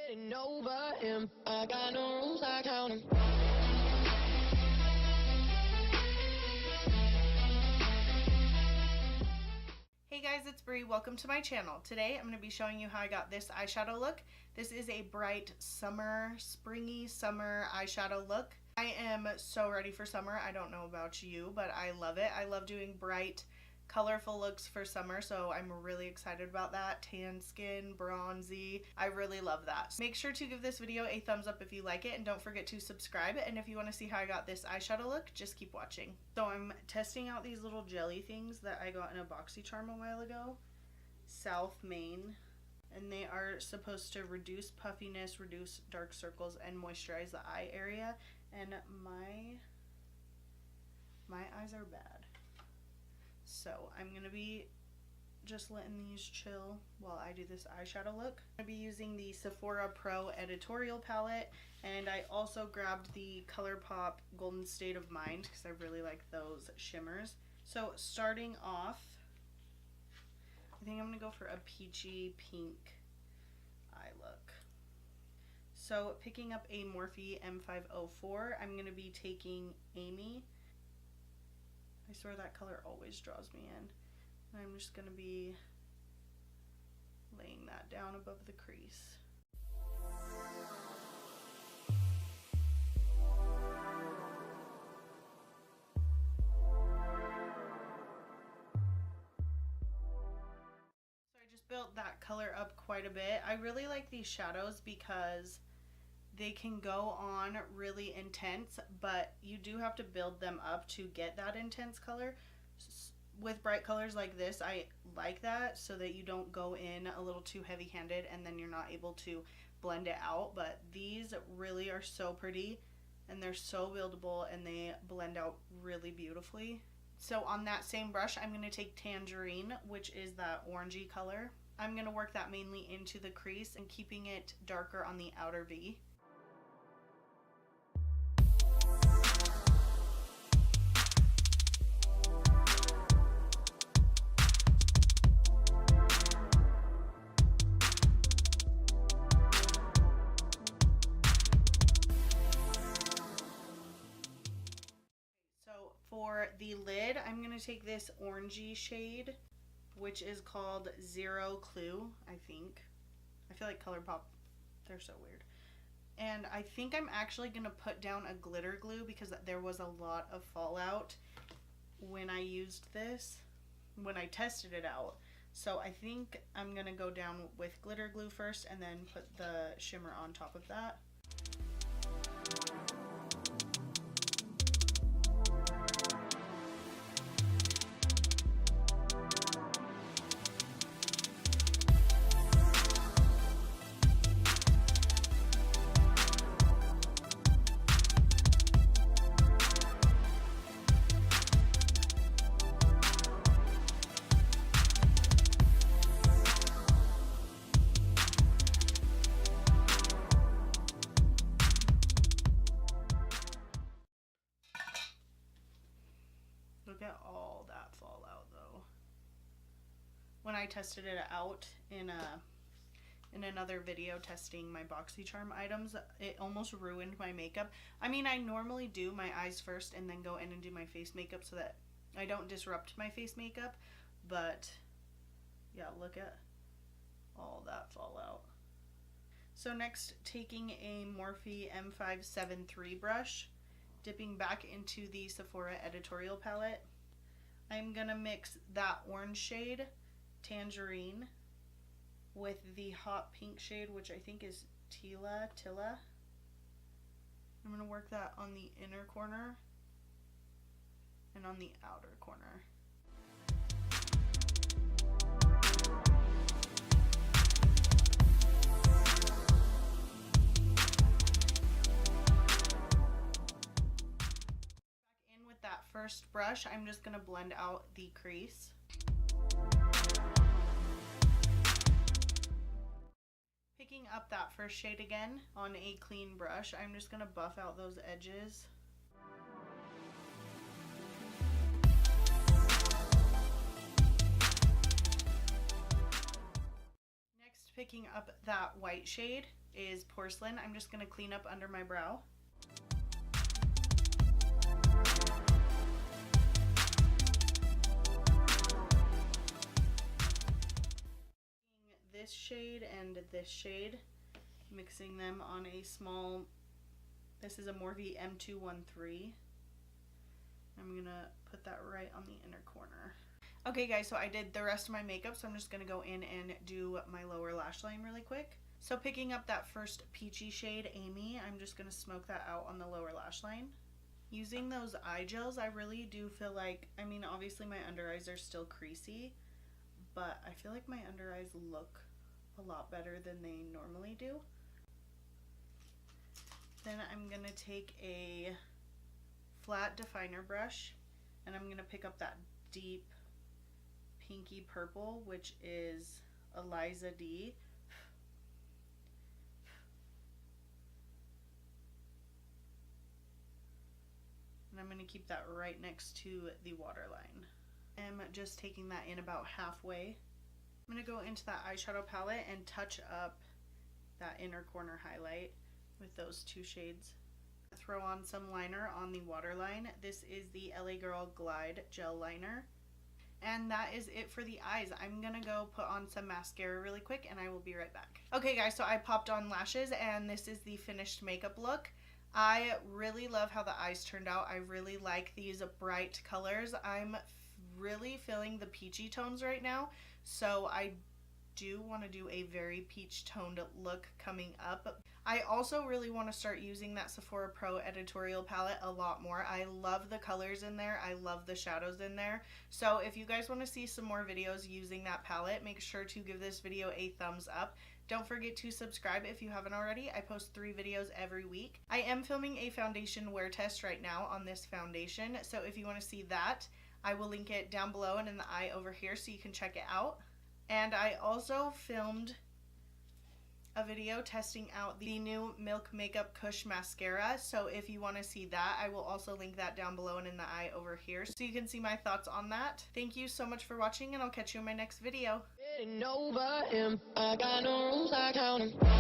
getting over him. I got no rules, I count 'em. Hey guys, it's Bree. Welcome to my channel. Today I'm going to be showing you how I got this eyeshadow look. This is a bright summer, springy summer eyeshadow look. I am so ready for summer. I don't know about you, but I love it. I love doing bright, colorful looks for summer, so I'm really excited about that. Tan skin, bronzy, I really love that. So make sure to give this video a thumbs up if you like it, and don't forget to subscribe. And if you want to see how I got this eyeshadow look, just keep watching. So I'm testing out these little jelly things that I got in a BoxyCharm a while ago, South Maine, and they are supposed to reduce puffiness, reduce dark circles, and moisturize the eye area. And my eyes are bad. So I'm going to be just letting these chill while I do this eyeshadow look. I'm going to be using the Sephora Pro Editorial Palette, and I also grabbed the Colourpop Golden State of Mind because I really like those shimmers. So starting off, I think I'm going to go for a peachy pink eye look. So picking up a Morphe M504, I'm going to be taking Amy. I swear that color always draws me in. And I'm just going to be laying that down above the crease. So I just built that color up quite a bit. I really like these shadows because they can go on really intense, but you do have to build them up to get that intense color. With bright colors like this, I like that so that you don't go in a little too heavy-handed and then you're not able to blend it out. But these really are so pretty and they're so buildable and they blend out really beautifully. So on that same brush, I'm going to take Tangerine, which is that orangey color. I'm going to work that mainly into the crease and keeping it darker on the outer V. For the lid, I'm going to take this orangey shade, which is called Zero Clue, I think. I feel like Colourpop, they're so weird. And I think I'm actually going to put down a glitter glue because there was a lot of fallout when I used this, when I tested it out. So I think I'm going to go down with glitter glue first and then put the shimmer on top of that. Look at all that fallout though. When I tested it out in another video testing my BoxyCharm items, it almost ruined my makeup. I mean, I normally do my eyes first and then go in and do my face makeup so that I don't disrupt my face makeup, but yeah, look at all that fallout. So next, taking a Morphe M573 brush, dipping back into the Sephora Editorial Palette, I'm gonna mix that orange shade, Tangerine, with the hot pink shade, which I think is Tilla. I'm gonna work that on the inner corner and on the outer corner. That first brush, I'm just going to blend out the crease. Picking up that first shade again on a clean brush, I'm just going to buff out those edges. picking up that white shade is Porcelain. I'm just going to clean up under my brow. This shade and this shade, mixing them on a small, this is a Morphe M213. I'm gonna put that right on the inner corner. Okay guys, so I did the rest of my makeup, so I'm just gonna go in and do my lower lash line really quick. So picking up that first peachy shade, Amy, I'm just gonna smoke that out on the lower lash line. Using those eye gels, I really do feel like, I mean obviously my under eyes are still creasy, but I feel like my under eyes look a lot better than they normally do. Then I'm gonna take a flat definer brush and I'm gonna pick up that deep pinky purple, which is Eliza D. And I'm gonna keep that right next to the waterline. I'm just taking that in about halfway. I'm gonna go into that eyeshadow palette and touch up that inner corner highlight with those two shades. Throw on some liner on the waterline. This is the LA Girl Glide Gel Liner. And that is it for the eyes. I'm gonna go put on some mascara really quick and I will be right back. Okay guys, so I popped on lashes and this is the finished makeup look. I really love how the eyes turned out. I really like these bright colors. I'm really feeling the peachy tones right now, so I do want to do a very peach toned look coming up. I also really want to start using that Sephora Pro Editorial Palette a lot more. I love the colors in there. I love the shadows in there. So if you guys want to see some more videos using that palette, make sure to give this video a thumbs up. Don't forget to subscribe if you haven't already. I post 3 videos every week. I am filming a foundation wear test right now on this foundation, so if you want to see that, I will link it down below and in the eye over here so you can check it out. And I also filmed a video testing out the new Milk Makeup KUSH mascara, so if you want to see that, I will also link that down below and in the eye over here so you can see my thoughts on that. Thank you so much for watching and I'll catch you in my next video. Getting over him. I got no rules, I count 'em.